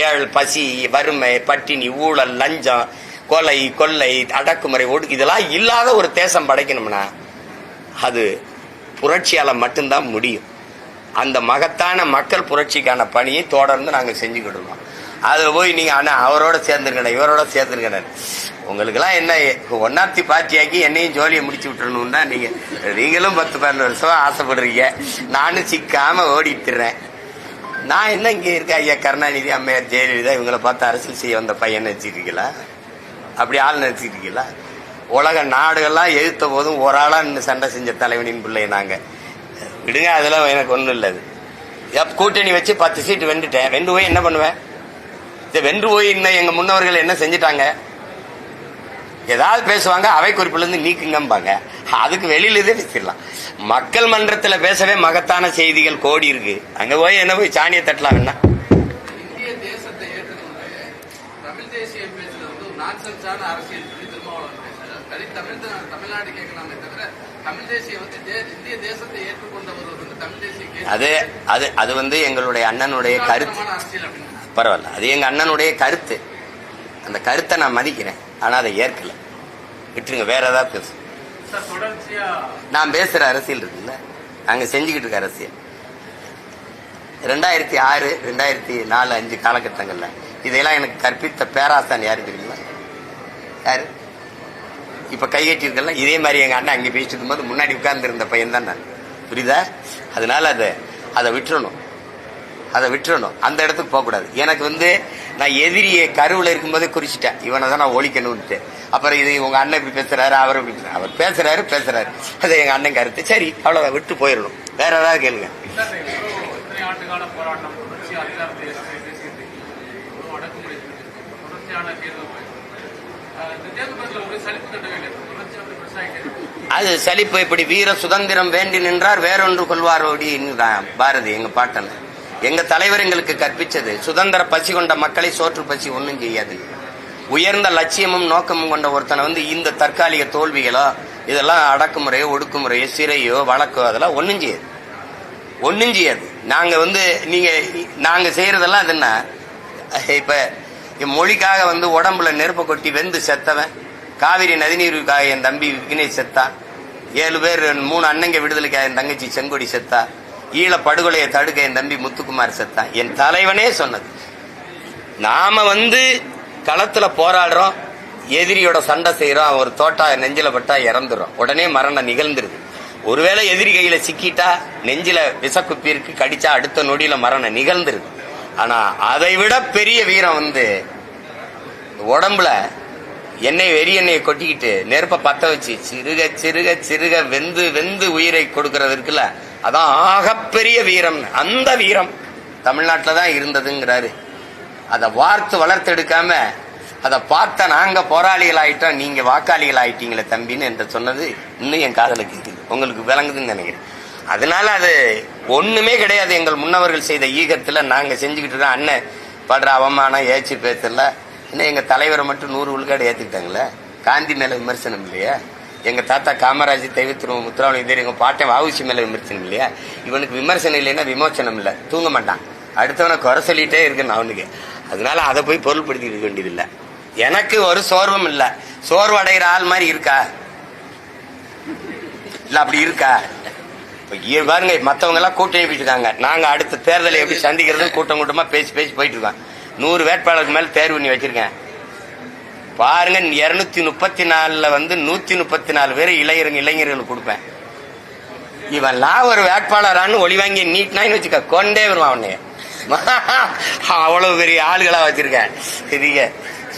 ஏழ், பசி, வறுமை, பட்டினி, ஊழல், லஞ்சம், கொலை, கொள்ளை, அடக்குமுறை, இதெல்லாம் இல்லாத ஒரு தேசம் படைக்கணும்னா அது புரட்சியால மட்டும்தான் முடியும். அந்த மகத்தான மக்கள் புரட்சிக்கான பணியை தொடர்ந்து நாங்க செஞ்சுக்கிடுவோம். அதுல போய் நீங்க அண்ணா அவரோட சேர்ந்துருக்கணும், இவரோட சேர்ந்துருக்கணும். உங்களுக்கு எல்லாம் என்ன ஒன்னாப்தி பார்ட்டியாக்கி என்னையும் ஜோலியை முடிச்சு விட்டுறணும்னா நீங்களும் 10-12 வருஷம் ஆசைப்படுறீங்க. நானும் சிக்காம ஓடிட்டுறேன். நான் என்ன இங்க இருக்க ஐயா கருணாநிதி, அம்மையார் ஜெயலலிதா இவங்களை பார்த்து அரசியல் செய்ய வந்த பையன் நினைச்சிருக்கீங்களா? அப்படி ஆள் நினைச்சிருக்கீங்களா? உலக நாடுகள்லாம் எழுத்த போதும் ஒரு ஆளா சண்டை செஞ்ச தலைவனின் பிள்ளை நாங்க. விடுங்க, அதெல்லாம் எனக்கு ஒண்ணும் இல்லது. கூட்டணி வச்சு 10 சீட்டு வென்றுட்டேன். வென்று போய் என்ன பண்ணுவேன்? வென்று போய் இன்னும் எங்க முன்னவர்கள் என்ன செஞ்சுட்டாங்க? ஏதாவது பேசுவாங்க, அவை குறிப்பில இருந்து நீக்குங்கம்பாங்க. அதுக்கு வெளியில இதே பேசிடலாம். மக்கள் மன்றத்தில் பேசவே மகத்தான செய்திகள் கோடி இருக்கு. அங்க போய் என்ன போய் சாணியை தட்டலாம்? என்ன இந்திய தேசத்தை ஏற்றுக்கொண்டு தமிழ் தேசியம் பேசுறது நான்சென்ஸான அரசியல் சொல்லி திருமாவளவன் பேசுறாரு. தமிழ்நாடு கேட்கலாமே தவிர தமிழ் தேசியம் இந்திய தேசத்தை ஏற்றுக்கொண்டவர் தமிழ் தேசிய அது எங்களுடைய அண்ணனுடைய கருத்து. பரவாயில்ல, அது எங்க அண்ணனுடைய கருத்து. அந்த கருத்தை நான் மதிக்கிறேன். ஆனா அதை ஏற்கல. விட்டுருங்க, வேற ஏதாவது பேசு. நான் பேசுற அரசியல் இருக்குல்ல, நாங்க செஞ்சுக்கிட்டு இருக்க அரசியல் 2006, 2004, 2005 காலகட்டங்கள்ல இதையெல்லாம் எனக்கு கற்பித்த பேராசான் யாரு தெரியுங்களா? யாரு? இப்ப கைகட்டி இருக்கல, இதே மாதிரி எங்க அண்ணன் அங்கே பேசிட்டு இருக்கும்போது முன்னாடி உட்கார்ந்து இருந்த பையன் தான் நான். புரியுதா? அதனால அதை விட்டுறணும். அந்த இடத்துக்கு போகக்கூடாது. எனக்கு நான் எதிரியை கருவில் இருக்கும்போதே குறிச்சிட்டேன், இவனை தான் நான் ஒழிக்கணும்ட்டு. அப்புறம் இது உங்க அண்ணன் இப்படி பேசுறாரு, அவர் பேசுறாரு. அது எங்க அண்ணன் கருத்து. சரி, அவ்வளவுதான், விட்டு போயிடணும். வேற ஏதாவது கேளுங்க. அது சலிப்பு. இப்படி வீர சுதந்திரம் வேண்டி நின்றார் வேறொன்று கொள்வாரோடி பாரதி எங்க பாட்டன். எங்க தலைவர் எங்களுக்கு கற்பிச்சது சுதந்திர பசி கொண்ட மக்களை சோற்று பசி ஒன்னும் செய்யாது. உயர்ந்த லட்சியமும் நோக்கமும் கொண்ட ஒருத்தனை இந்த தற்காலிக தோல்விகளோ இதெல்லாம் அடக்குமுறையோ ஒடுக்குமுறையோ சிறையோ வழக்கோ அதெல்லாம் ஒன்னும் செய்யாது. நாங்க நாங்க செய்யறதெல்லாம் அது என்ன? இப்ப மொழிக்காக உடம்புல நெருப்ப கொட்டி வெந்து செத்தவன், காவிரி நதிநீருக்காக என் தம்பி விக்னேஷ் செத்தா, 7 பேர் 3 அண்ணங்க விடுதலைக்காக என் தங்கச்சி செங்கொடி செத்தா, ஈழ படுகொலையை தடுக்க என் தம்பி முத்துக்குமார் செத்தான். என் தலைவனே சொன்னது. நாம களத்துல போராடுறோம், எதிரியோட சண்டை செய்யறோம், ஒரு தோட்டா நெஞ்சில பட்டா இறந்துடும், உடனே மரணம் நிகழ்ந்துருது. ஒருவேளை எதிரி கையில சிக்கிட்டா நெஞ்சில விசக்குப்பி இருக்கு, கடிச்சா அடுத்த நொடியில மரணம் நிகழ்ந்துருது. ஆனா அதை விட பெரிய வீரம் உடம்புல வெறி எண்ணெயை கொட்டிக்கிட்டு நெருப்ப பத்த வச்சு சிறுக வெந்து உயிரை கொடுக்கறது இருக்குல்ல, அதான் ஆகப்பெரிய வீரம். அந்த வீரம் தமிழ்நாட்டில் தான் இருந்ததுங்கிறாரு. அதை வளர்த்து எடுக்காம அதை பார்த்த நாங்க போராளிகள் ஆயிட்டோம், நீங்க வாக்காளிகள் ஆயிட்டீங்களே தம்பின்னு என்று சொன்னது இன்னும் என் காதல கேட்குது. உங்களுக்கு விளங்குதுன்னு நினைக்கிறேன். அதனால அது ஒண்ணுமே கிடையாது. எங்கள் முன்னவர்கள் செய்த ஈகத்துல நாங்க செஞ்சுக்கிட்டு இருக்கோம். அண்ணன் படுற அவமானம் ஏச்சு பேசல. இன்னும் எங்க தலைவரை மட்டும் 100 விழுக்காடு ஏத்துக்கிட்டாங்களே. காந்தி மேல விமர்சனம் இல்லையா? எங்க தாத்தா காமராஜ் தெய்வத்திரு முத்துராமலிங்க எங்க பாட்டை வாவுசி மேல விமர்சனம் இல்லையா, இவனுக்கு விமர்சனம் இல்லைன்னா விமோச்சனம் இல்லை, தூங்க மாட்டான். அடுத்தவனை குறை சொல்லிட்டே இருக்கணும் அவனுக்கு. அதனால அதை போய் பொருள்படுத்தி இருக்க வேண்டியதில்லை. எனக்கு ஒரு சோர்வும் இல்லை. சோர்வு அடைகிற ஆள் மாதிரி இருக்கா இல்ல? அப்படி இருக்கா? பாருங்க, மற்றவங்க எல்லாம் கூட்டணி போயிட்டு இருக்காங்க. நாங்க அடுத்த தேர்தலை எப்படி சந்திக்கிறது கூட்டம் கூட்டமா பேசி போயிட்டு இருக்கோம். 100 வேட்பாளருக்கு மேல தேர்வு பண்ணி வச்சிருக்கேன். பாருங்க, 234 வந்து 134 பேர் இளைஞர்களுக்கு கொடுப்பேன். இவன்லாம் ஒரு வேட்பாளரான்னு ஒளி வாங்கி நீட்னான்னு வச்சுக்க, கொண்டே வருவான் அவனைய. அவ்வளவு பெரிய ஆளுகளா வச்சிருக்கேன். சரிங்க,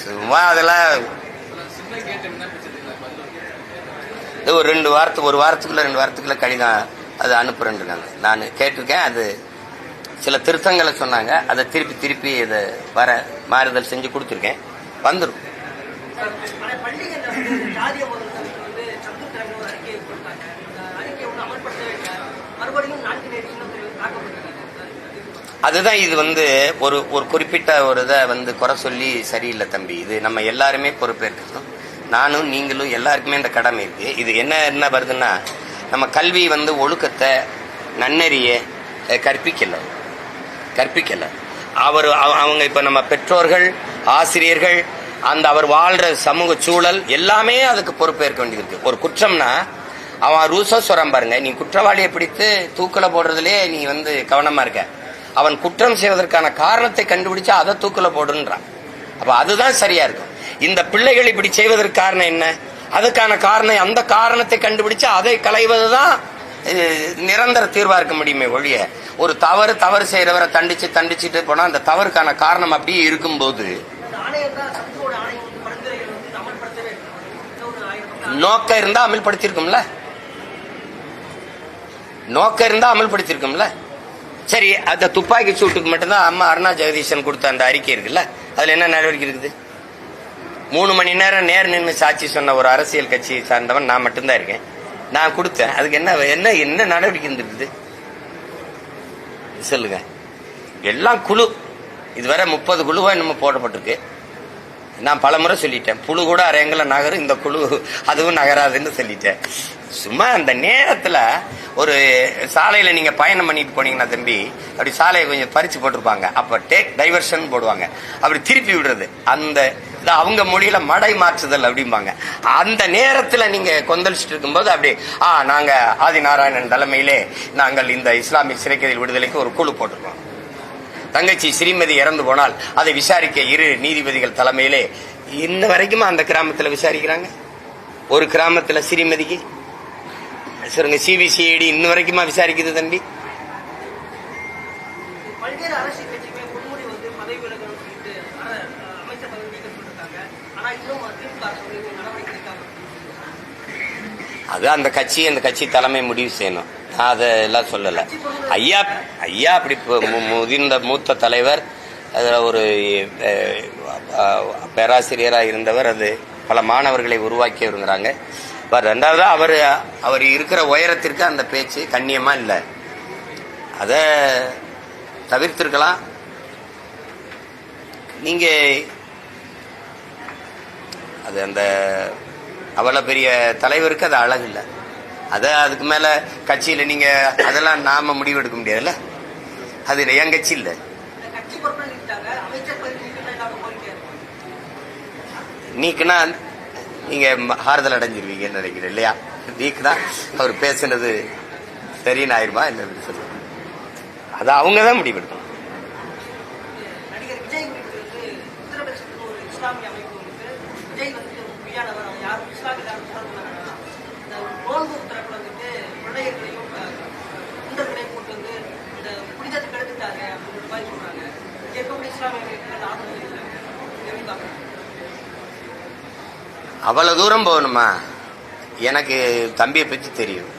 சும்மா அதெல்லாம் ஒரு 2 வாரத்துக்குள்ள கடிதம் அது அனுப்புறேன்னு இருக்காங்க. நான் கேட்டிருக்கேன். அது சில திருத்தங்களை சொன்னாங்க. அதை திருப்பி இதை மாறுதல் செஞ்சு கொடுத்துருக்கேன். வந்துடும். அதுதான் இது வந்து ஒரு குறிப்பிட்ட ஒரு இதை வந்து குறை சொல்லி சரியில்லை தம்பி. இது நம்ம எல்லாருமே பொறுப்பேற்கணும். நானும் நீங்களும் எல்லாருக்குமே இந்த கடமை இருக்கு. இது என்ன வருதுன்னா, நம்ம கல்வி வந்து ஒழுக்கத்தை நன்னெறிய கற்பிக்கல. அவங்க இப்ப நம்ம பெற்றோர்கள், ஆசிரியர்கள், அந்த அவர் வாழ்ற சமூக சூழல் எல்லாமே அதுக்கு பொறுப்பேற்க வேண்டியது இருக்கு. ஒரு குற்றம்னா அவன் ரூசா சொல்றான் பாருங்க, நீ குற்றவாளியை பிடித்து தூக்கில போடுறதுலயே நீ வந்து கவனமா இருக்க. அவன் குற்றம் செய்வதற்கான காரணத்தை கண்டுபிடிச்சா அதை தூக்கில போடுன்றான். அப்ப அதுதான் சரியா இருக்கும். இந்த பிள்ளைகள் இப்படி செய்வதற்கு காரணம் என்ன? அதுக்கான காரணம், அந்த காரணத்தை கண்டுபிடிச்சு அதை களைவதுதான் நிரந்தர தீர்வா இருக்க முடியுமே ஒழிய, ஒரு தவறு செய்யறவரை தண்டிச்சுட்டு போனா அந்த தவறுக்கான காரணம் அப்படியே இருக்கும்போது நோக்கம் இருந்தா அமல்படுத்திருக்கும்ல. சரி, அந்த துப்பாக்கி சூட்டுக்கு மட்டும்தான் அம்மா அருணா ஜெகதீசன் கொடுத்த அந்த அறிக்கை இருக்குல்ல, அதுல என்ன நடவடிக்கை இருக்குது? 3 மணி நேரம் நேர் நின்று சாட்சி சொன்ன ஒரு அரசியல் கட்சியை சார்ந்தவன் நான் மட்டும்தான் இருக்கேன். நான் கொடுத்தேன். அதுக்கு என்ன நடவடிக்கை இருந்திருக்குது சொல்லுங்க? எல்லாம் குழு. இதுவரை 30 குழுவா இன்னும் போடப்பட்டிருக்கு. நான் பல முறை சொல்லிட்டேன், புழு கூட அரையங்கள நகரும், இந்த குழு அதுவும் நகராதுன்னு சொல்லிட்டேன். சும்மா அந்த நேரத்துல ஒரு சாலையில நீங்க பயணம் பண்ணிட்டு போனீங்கன்னா தம்பி, அப்படி சாலையை கொஞ்சம் பறிச்சு போட்டிருப்பாங்க, அப்ப டேக் டைவர்ஷன் போடுவாங்க, அப்படி திருப்பி விடுறது. அந்த அவங்க மொழியில மடை மாற்றுதல் அப்படிம்பாங்க. அந்த நேரத்துல நீங்க கொந்தளிச்சுட்டு இருக்கும்போது அப்படி நாங்க ஆதிநாராயணன் தலைமையிலே நாங்கள் இந்த இஸ்லாமிய சிறைக்கைதில் விடுதலைக்கு ஒரு குழு போட்டிருக்கோம். தங்கச்சி ஸ்ரீமதி இறந்து போனால் அதை விசாரிக்க 2 நீதிபதிகள் தலைமையிலே இன்ன வரைக்கும் அந்த கிராமத்துல விசாரிக்கிறாங்க. ஒரு கிராமத்துல ஸ்ரீமதிக்கு சொல்லுங்க, சிபிசிஐடி இன்ன வரைக்குமா விசாரிக்குது தம்பி? அது அந்த கட்சி தலைமை முடிவு செய்யணும். நான் அதெல்லாம் சொல்லல. ஐயா அப்படி மூத்த தலைவர், ஒரு பேராசிரியராக இருந்தவர், அது பல மாணவர்களை உருவாக்கி வருங்கிறாங்க. ரெண்டாவது அவர் இருக்கிற உயரத்திற்கு அந்த பேச்சு கண்ணியமா இல்லை. அத தவிர்த்திருக்கலாம். நீங்க அது அந்த அவ்வளவு பெரிய தலைவருக்கு அது அழகு இல்லை. அதுக்கு மேல கட்சியில நீங்க அதெல்லாம் நாம முடிவு எடுக்க முடியாதுல்ல. அது என் கட்சி இல்ல. நீக்குனா நீங்க ஆறுதல் அடைஞ்சிருவீங்கன்னு நினைக்கிறேன் இல்லையா? நீக்குனா அவர் பேசுனது சரின்னு ஆயிருமா என்ன சொல்லுங்க. அது அவங்கதான் முடிவு எடுக்கணும். அவ்வளவு தூரம் போகணுமா? எனக்கு தம்பியை பற்றி தெரியும்.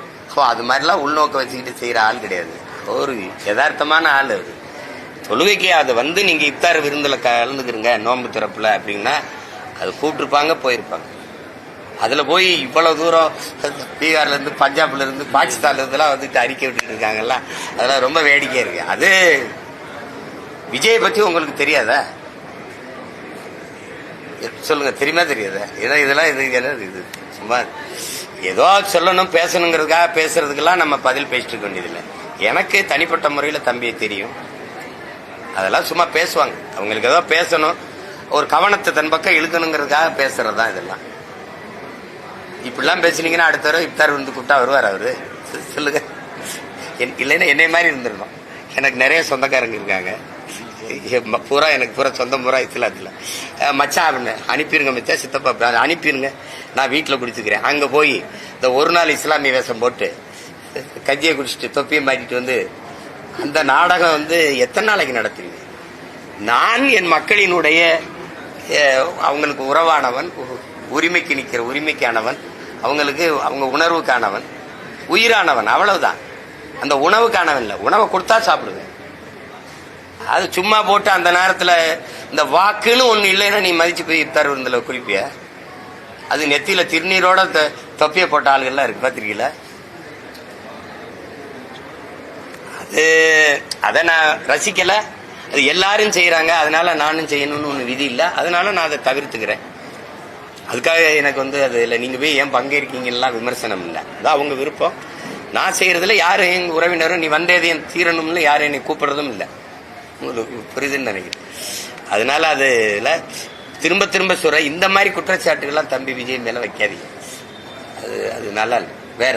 அது மாதிரிலாம் உள்நோக்க வச்சுக்கிட்டு செய்யற ஆள் கிடையாது. ஒரு யதார்த்தமான ஆள். அது தொழுகைக்கு அதை வந்து நீங்க இஃப்தார் விருந்துல கலந்துக்கிறீங்க நோன்பு திறப்புல அப்படின்னா அது கூப்பிட்டுருப்பாங்க, போயிருப்பாங்க. அதுல போய் இவ்வளவு தூரம் பீகார்ல இருந்து, பஞ்சாப்ல இருந்து, பாகிஸ்தான்ல இருந்தெல்லாம் வந்துட்டு அறிக்கை விட்டுட்டு இருக்காங்கல்ல, அதெல்லாம் ரொம்ப வேடிக்கையா இருக்கு. அது விஜயை பத்தி உங்களுக்கு தெரியாதா? சொல்லுங்க, தெரியுமா தெரியாதா? இதெல்லாம் இது சும்மா ஏதோ சொல்லணும் பேசணுங்கிறதுக்காக பேசுறதுக்கெல்லாம் நம்ம பதில் பேசிட்டு இருக்க வேண்டியதில்லை. எனக்கு தனிப்பட்ட முறையில் தம்பியை தெரியும். அதெல்லாம் சும்மா பேசுவாங்க. அவங்களுக்கு ஏதோ பேசணும், ஒரு கவனத்தை தன் பக்கம் இழுக்கணுங்கிறதுக்காக பேசுறது தான் இதெல்லாம். இப்படிலாம் பேசுனீங்கன்னா அடுத்த தடவை இப்தார் வந்து கூப்பிட்டா வருவார் அவரு? சொல்லுங்க. இல்லைன்னா என்னை மாதிரி இருந்துடணும். எனக்கு நிறைய சொந்தக்காரங்க இருக்காங்க. எனக்கு பூரா சொந்தம் பூரா இஸ்லாத்தில். மச்சான் அப்படின்னு அனுப்பிடுங்க, மச்சா சித்தப்பா அனுப்பிடுங்க, நான் வீட்டில் குடிச்சுக்கிறேன். அங்கே போய் இந்த ஒரு நாள் இஸ்லாமிய வேஷம் போட்டு கஞ்சியை குடிச்சிட்டு தொப்பியை மாட்டிட்டு வந்து அந்த நாடகம் வந்து எத்தனை நாளைக்கு நடத்துவீங்க? நான் என் மக்களினுடைய அவங்களுக்கு உறவானவன், உரிமைக்கு நிற்கிற உரிமைக்கானவன், அவங்களுக்கு அவங்க உணர்வுக்கானவன், உயிரானவன், அவ்வளவுதான். அந்த உணவுக்கானவன் இல்லை. உணவை கொடுத்தா சாப்பிடுவேன். அது சும்மா போட்டு அந்த நேரத்தில் இந்த வாக்குன்னு ஒன்று இல்லைன்னா நீ மதிச்சு போய் இப்தார் விருந்தில் குறிப்பிய. அது நெத்தியில திருநீரோட தொப்பியை போட்ட ஆளுகள்லாம் இருக்கு, பார்த்திருக்கீங்களா? அதை நான் ரசிக்கல. அது எல்லாரும் செய்யறாங்க, அதனால நானும் செய்யணும்னு ஒன்று விதி இல்லை. அதனால நான் அதை தவிர்த்துக்கிறேன். அதுக்காக எனக்கு வந்து அது இல்லை, நீங்க போய் ஏன் பங்கேற்கீங்கலாம் விமர்சனம் இல்லை. அதான் அவங்க விருப்பம். நான் செய்யறதுல யாரும் எங்க உறவினரும் நீ வந்தேதையும் தீரணும்னு யாரும் என்னை கூப்பிடுறதும் இல்லை. புரியுதுன்னு நினைக்கிறேன். அதனால அதுல திரும்ப திரும்ப சொல்ற இந்த மாதிரி குற்றச்சாட்டுகள்லாம் தம்பி விஜய் மேல வைக்காதீங்க. அது நல்லா இல்லை. வேற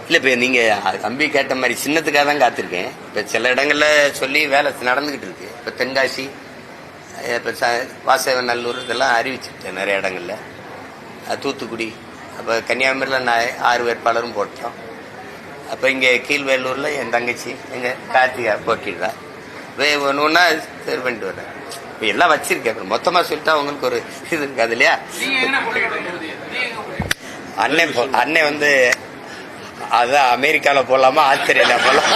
இல்ல, இப்ப நீங்க தம்பி கேட்ட மாதிரி சின்னத்துக்காக தான் காத்திருக்கேன். இப்ப சில இடங்கள்ல சொல்லி வேலை நடந்துகிட்டு இருக்கு. இப்ப தென்காசி, இப்ப வாசவநல்லூர் இதெல்லாம் அறிவிச்சுட்டேன் நிறைய இடங்கள்ல. தூத்துக்குடி, அப்ப கன்னியாகுமரியில நான் 6 வேட்பாளரும் போட்டோம். அப்ப இங்க கீழ்வேலூர்ல என் தங்கச்சி எங்க கார்த்திகா போட்டிடுறா. ஒன்னு ஒன்னா தேர்வு பண்ணிட்டு வர்றேன். இப்ப எல்லாம் வச்சிருக்கேன். அப்புறம் மொத்தமா சொல்லிட்டா உங்களுக்கு ஒரு இது இருக்காது இல்லையா? அண்ணன் வந்து அதான் அமெரிக்கால போலாமா ஆஸ்திரேலியா போலாம்.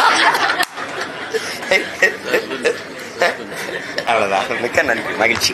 அவ்வளவுதான். மிக்க நன்றி, மகிழ்ச்சி.